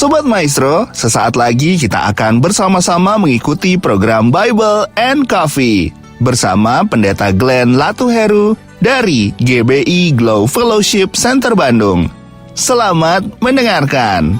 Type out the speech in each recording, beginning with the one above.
Sobat Maestro, sesaat lagi kita akan bersama-sama mengikuti program Bible and Coffee bersama Pendeta Glenn Latuheru dari GBI Glow Fellowship Center Bandung. Selamat mendengarkan.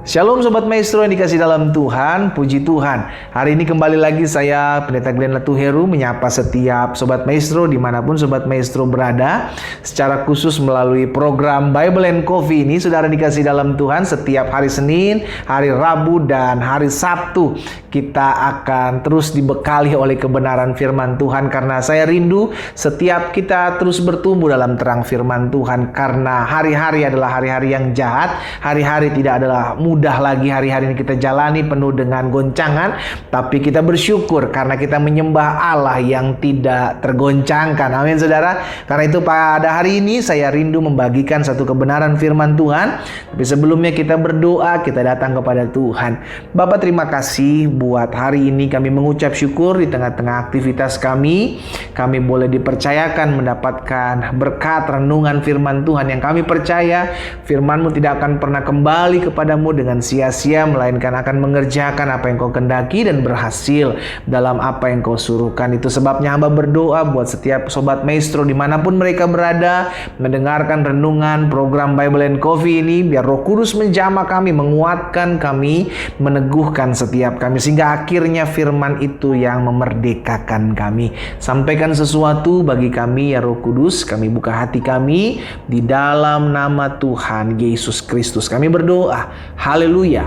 Shalom Sobat Maestro yang dikasih dalam Tuhan, puji Tuhan. Hari ini kembali lagi saya, Pendeta Glenn Latuheru, menyapa setiap Sobat Maestro dimanapun Sobat Maestro berada. Secara khusus melalui program Bible and Coffee ini, Saudara dikasih dalam Tuhan, setiap hari Senin, hari Rabu, dan hari Sabtu kita akan terus dibekali oleh kebenaran firman Tuhan. Karena saya rindu setiap kita terus bertumbuh dalam terang firman Tuhan. Karena hari-hari adalah hari-hari yang jahat, hari-hari tidak adalah mudah lagi hari-hari ini kita jalani penuh dengan goncangan, tapi kita bersyukur karena kita menyembah Allah yang tidak tergoncangkan. Amin saudara. Karena itu pada hari ini saya rindu membagikan satu kebenaran firman Tuhan. Tapi sebelumnya kita berdoa, kita datang kepada Tuhan. Bapa, terima kasih buat hari ini kami mengucap syukur di tengah-tengah aktivitas kami. Kami boleh dipercayakan mendapatkan berkat renungan firman Tuhan yang kami percaya firman-Mu tidak akan pernah kembali kepadamu dengan sia-sia, melainkan akan mengerjakan apa yang Kau kehendaki dan berhasil dalam apa yang Kau suruhkan. Itu sebabnya hamba berdoa buat setiap Sobat Maestro dimanapun mereka berada, mendengarkan renungan program Bible and Coffee ini, biar Roh Kudus menjamah kami, menguatkan kami, meneguhkan setiap kami, sehingga akhirnya firman itu yang memerdekakan kami. Sampaikan sesuatu bagi kami ya Roh Kudus, kami buka hati kami di dalam nama Tuhan Yesus Kristus kami berdoa. Haleluya.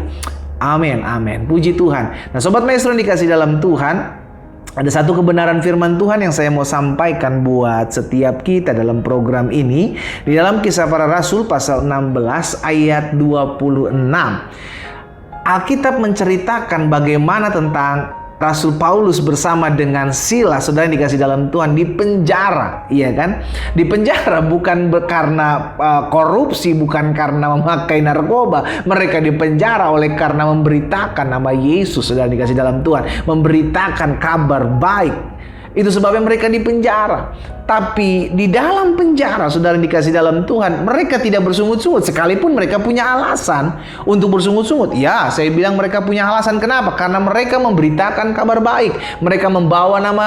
Amin, amin. Puji Tuhan. Nah Sobat Maestro yang dikasih dalam Tuhan, ada satu kebenaran firman Tuhan yang saya mau sampaikan buat setiap kita dalam program ini. Di dalam Kisah Para Rasul pasal 16 ayat 26. Alkitab menceritakan bagaimana tentang Rasul Paulus bersama dengan Silas, saudara yang dikasih dalam Tuhan, di penjara, iya kan? Di penjara bukan karena korupsi, bukan karena memakai narkoba. Mereka di penjara oleh karena memberitakan nama Yesus, saudara yang dikasih dalam Tuhan, memberitakan kabar baik. Itu sebabnya mereka di penjara. Tapi di dalam penjara, saudara yang dikasih dalam Tuhan, mereka tidak bersungut-sungut. Sekalipun mereka punya alasan untuk bersungut-sungut. Ya, saya bilang mereka punya alasan. Kenapa? Karena mereka memberitakan kabar baik. Mereka membawa nama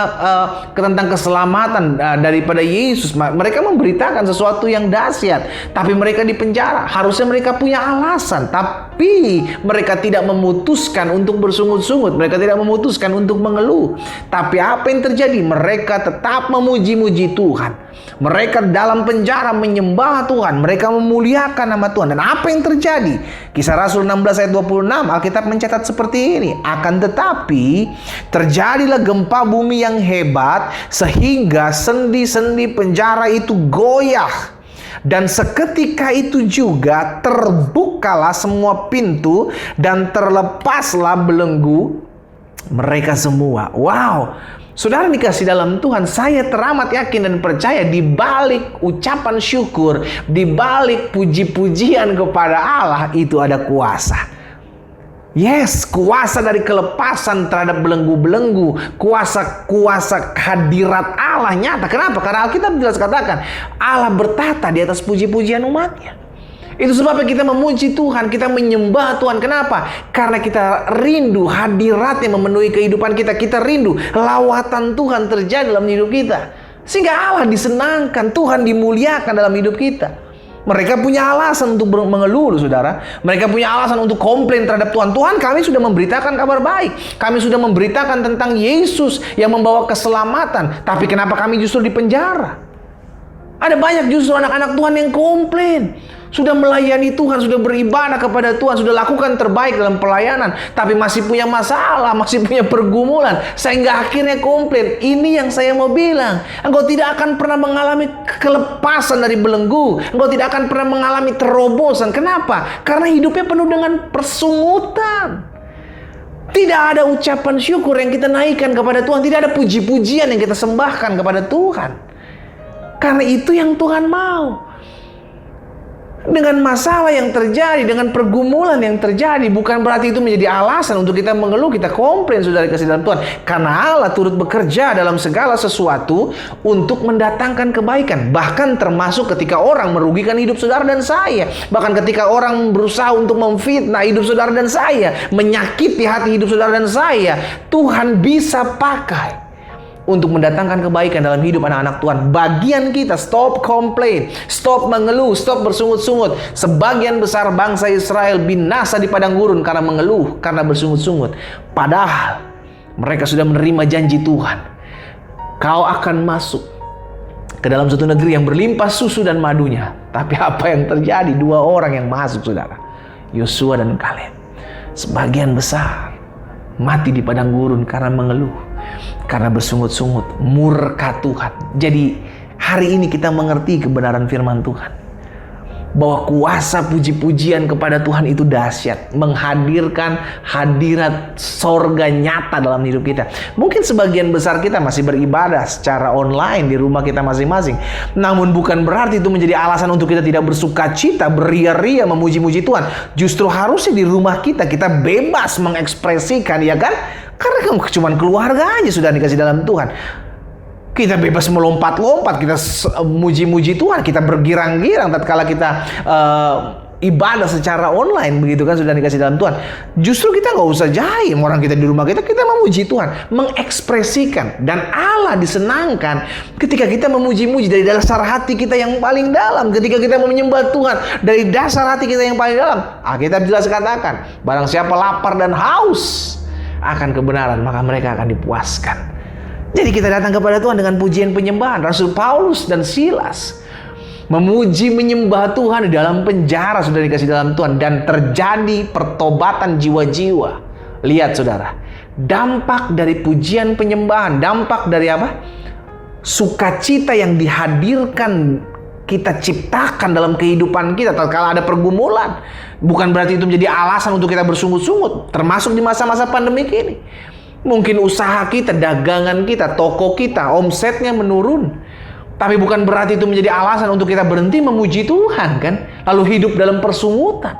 tentang keselamatan daripada Yesus. Mereka memberitakan sesuatu yang dahsyat. Tapi mereka di penjara. Harusnya mereka punya alasan. Tapi mereka tidak memutuskan untuk bersungut-sungut. Mereka tidak memutuskan untuk mengeluh. Tapi apa yang terjadi? Mereka tetap memuji-muji Tuhan. Mereka dalam penjara menyembah Tuhan. Mereka memuliakan nama Tuhan. Dan apa yang terjadi? Kisah Rasul 16 ayat 26, Alkitab mencatat seperti ini. Akan tetapi terjadilah gempa bumi yang hebat, sehingga sendi-sendi penjara itu goyah. Dan seketika itu juga terbukalah semua pintu dan terlepaslah belenggu mereka semua. Wow. Saudara dikasih dalam Tuhan, saya teramat yakin dan percaya di balik ucapan syukur, di balik puji-pujian kepada Allah itu ada kuasa. Yes, kuasa dari kelepasan terhadap belenggu-belenggu, kuasa hadirat Allah nyata. Kenapa? Karena Alkitab jelas katakan Allah bertata di atas puji-pujian umatnya. Itu sebabnya kita memuji Tuhan, kita menyembah Tuhan. Kenapa? Karena kita rindu hadirat yang memenuhi kehidupan kita. Kita rindu lawatan Tuhan terjadi dalam hidup kita. Sehingga Allah disenangkan, Tuhan dimuliakan dalam hidup kita. Mereka punya alasan untuk mengeluh, saudara. Mereka punya alasan untuk komplain terhadap Tuhan. Tuhan, kami sudah memberitakan kabar baik. Kami sudah memberitakan tentang Yesus yang membawa keselamatan. Tapi kenapa kami justru di penjara? Ada banyak justru anak-anak Tuhan yang komplain. Sudah melayani Tuhan, sudah beribadah kepada Tuhan, sudah lakukan terbaik dalam pelayanan, tapi masih punya masalah, masih punya pergumulan, sehingga akhirnya komplain. Ini yang saya mau bilang, engkau tidak akan pernah mengalami kelepasan dari belenggu, engkau tidak akan pernah mengalami terobosan. Kenapa? Karena hidupnya penuh dengan persungutan. Tidak ada ucapan syukur yang kita naikkan kepada Tuhan, tidak ada puji-pujian yang kita sembahkan kepada Tuhan. Karena itu yang Tuhan mau. Dengan masalah yang terjadi, dengan pergumulan yang terjadi, bukan berarti itu menjadi alasan untuk kita mengeluh, kita komplain, saudara kasih dalam Tuhan. Karena Allah turut bekerja dalam segala sesuatu untuk mendatangkan kebaikan. Bahkan termasuk ketika orang merugikan hidup saudara dan saya. Bahkan ketika orang berusaha untuk memfitnah hidup saudara dan saya, menyakiti hati hidup saudara dan saya, Tuhan bisa pakai untuk mendatangkan kebaikan dalam hidup anak-anak Tuhan. Bagian kita, stop complain, stop mengeluh, stop bersungut-sungut. Sebagian besar bangsa Israel binasa di padang gurun karena mengeluh, karena bersungut-sungut. Padahal mereka sudah menerima janji Tuhan. Kau akan masuk ke dalam suatu negeri yang berlimpah susu dan madunya. Tapi apa yang terjadi? 2 orang yang masuk, saudara, Yosua dan Kaleb. Sebagian besar mati di padang gurun karena mengeluh, karena bersungut-sungut, murka Tuhan. Jadi hari ini kita mengerti kebenaran firman Tuhan, bahwa kuasa puji-pujian kepada Tuhan itu dahsyat, menghadirkan hadirat sorga nyata dalam hidup kita. Mungkin sebagian besar kita masih beribadah secara online di rumah kita masing-masing, namun bukan berarti itu menjadi alasan untuk kita tidak bersuka cita, beria-ria memuji-muji Tuhan. Justru harusnya di rumah kita bebas mengekspresikan, ya kan? Karena cuma keluarga aja sudah dikasih dalam Tuhan. Kita bebas melompat-lompat, kita muji-muji Tuhan, kita bergirang-girang tatkala kita ibadah secara online, begitu kan, sudah dikasih dalam Tuhan. Justru kita nggak usah jaim orang kita di rumah kita memuji Tuhan, mengekspresikan. Dan Allah disenangkan ketika kita memuji-muji dari dasar hati kita yang paling dalam. Ketika kita menyembah Tuhan dari dasar hati kita yang paling dalam. Alkitab jelas katakan, barang siapa lapar dan haus akan kebenaran, maka mereka akan dipuaskan. Jadi kita datang kepada Tuhan dengan pujian penyembahan. Rasul Paulus dan Silas memuji menyembah Tuhan di dalam penjara, sudah dikasih dalam Tuhan, dan terjadi pertobatan jiwa-jiwa. Lihat saudara, dampak dari pujian penyembahan, dampak dari apa? Sukacita yang dihadirkan kita ciptakan dalam kehidupan kita tatkala ada pergumulan. Bukan berarti itu menjadi alasan untuk kita bersungut-sungut, termasuk di masa-masa pandemi ini. Mungkin usaha kita, dagangan kita, toko kita, omsetnya menurun. Tapi bukan berarti itu menjadi alasan untuk kita berhenti memuji Tuhan, kan? Lalu hidup dalam persungutan.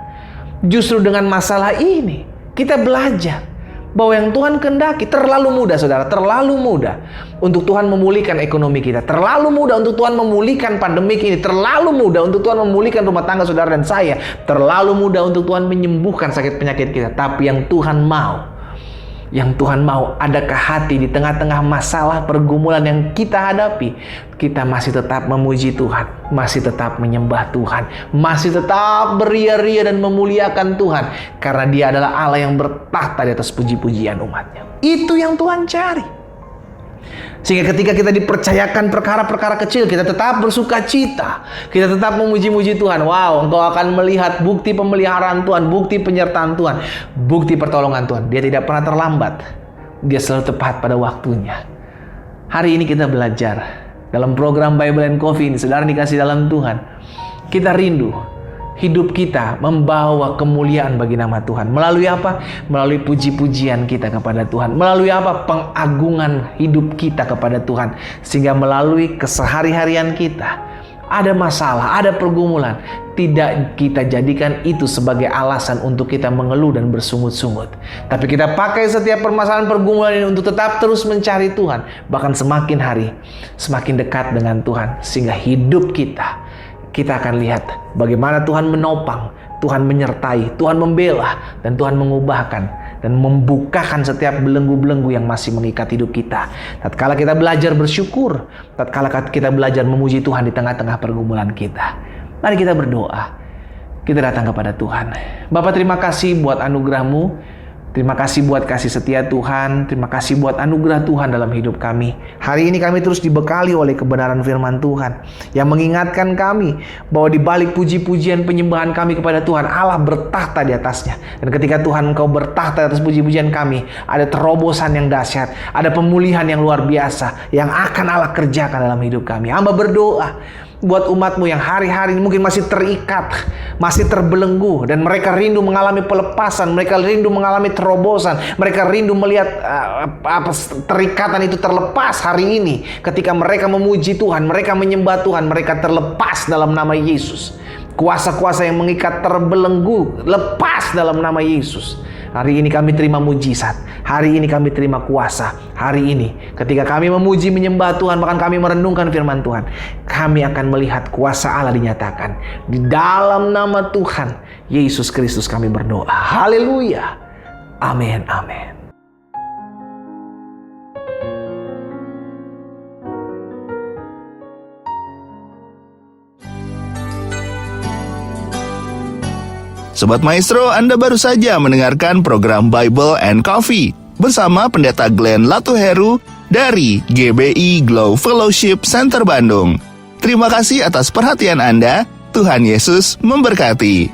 Justru dengan masalah ini, kita belajar bahwa yang Tuhan kehendaki terlalu mudah, saudara. Terlalu mudah untuk Tuhan memulihkan ekonomi kita. Terlalu mudah untuk Tuhan memulihkan pandemi ini. Terlalu mudah untuk Tuhan memulihkan rumah tangga saudara dan saya. Terlalu mudah untuk Tuhan menyembuhkan sakit penyakit kita. Tapi yang Tuhan mau, adakah hati di tengah-tengah masalah pergumulan yang kita hadapi, kita masih tetap memuji Tuhan, masih tetap menyembah Tuhan, masih tetap beria-ria dan memuliakan Tuhan, karena Dia adalah Allah yang bertahta di atas puji-pujian umatnya. Itu yang Tuhan cari. Sehingga ketika kita dipercayakan perkara-perkara kecil, kita tetap bersuka cita, kita tetap memuji-muji Tuhan. Wow, engkau akan melihat bukti pemeliharaan Tuhan, bukti penyertaan Tuhan, bukti pertolongan Tuhan. Dia tidak pernah terlambat, Dia selalu tepat pada waktunya. Hari ini kita belajar dalam program Bible and Coffee ini, saudara dikasih dalam Tuhan, kita rindu hidup kita membawa kemuliaan bagi nama Tuhan. Melalui apa? Melalui puji-pujian kita kepada Tuhan. Melalui apa? Pengagungan hidup kita kepada Tuhan. Sehingga melalui kesehari-harian kita, ada masalah, ada pergumulan, tidak kita jadikan itu sebagai alasan untuk kita mengeluh dan bersungut-sungut. Tapi kita pakai setiap permasalahan pergumulan ini untuk tetap terus mencari Tuhan. Bahkan semakin hari, semakin dekat dengan Tuhan. Sehingga hidup kita akan lihat bagaimana Tuhan menopang, Tuhan menyertai, Tuhan membela, dan Tuhan mengubahkan dan membukakan setiap belenggu-belenggu yang masih mengikat hidup kita. Tatkala kita belajar bersyukur, tatkala kita belajar memuji Tuhan di tengah-tengah pergumulan kita. Mari kita berdoa. Kita datang kepada Tuhan. Bapa, terima kasih buat anugerah-Mu. Terima kasih buat kasih setia Tuhan. Terima kasih buat anugerah Tuhan dalam hidup kami. Hari ini kami terus dibekali oleh kebenaran firman Tuhan yang mengingatkan kami bahwa di balik puji-pujian penyembahan kami kepada Tuhan, Allah bertahta di atasnya. Dan ketika Tuhan Engkau bertahta atas puji-pujian kami, ada terobosan yang dahsyat, ada pemulihan yang luar biasa yang akan Allah kerjakan dalam hidup kami. Hamba berdoa buat umat-Mu yang hari-hari ini mungkin masih terikat, masih terbelenggu, dan mereka rindu mengalami pelepasan, mereka rindu mengalami terobosan, mereka rindu melihat terikatan itu terlepas hari ini. Ketika mereka memuji Tuhan, mereka menyembah Tuhan, mereka terlepas dalam nama Yesus. Kuasa-kuasa yang mengikat terbelenggu, lepas dalam nama Yesus. Hari ini kami terima mujizat. Hari ini kami terima kuasa. Hari ini ketika kami memuji, menyembah Tuhan, bahkan kami merenungkan firman Tuhan, kami akan melihat kuasa Allah dinyatakan. Di dalam nama Tuhan Yesus Kristus kami berdoa. Haleluya. Amin, amin. Sobat Maestro, Anda baru saja mendengarkan program Bible and Coffee bersama Pendeta Glenn Latuheru dari GBI Glow Fellowship Center Bandung. Terima kasih atas perhatian Anda. Tuhan Yesus memberkati.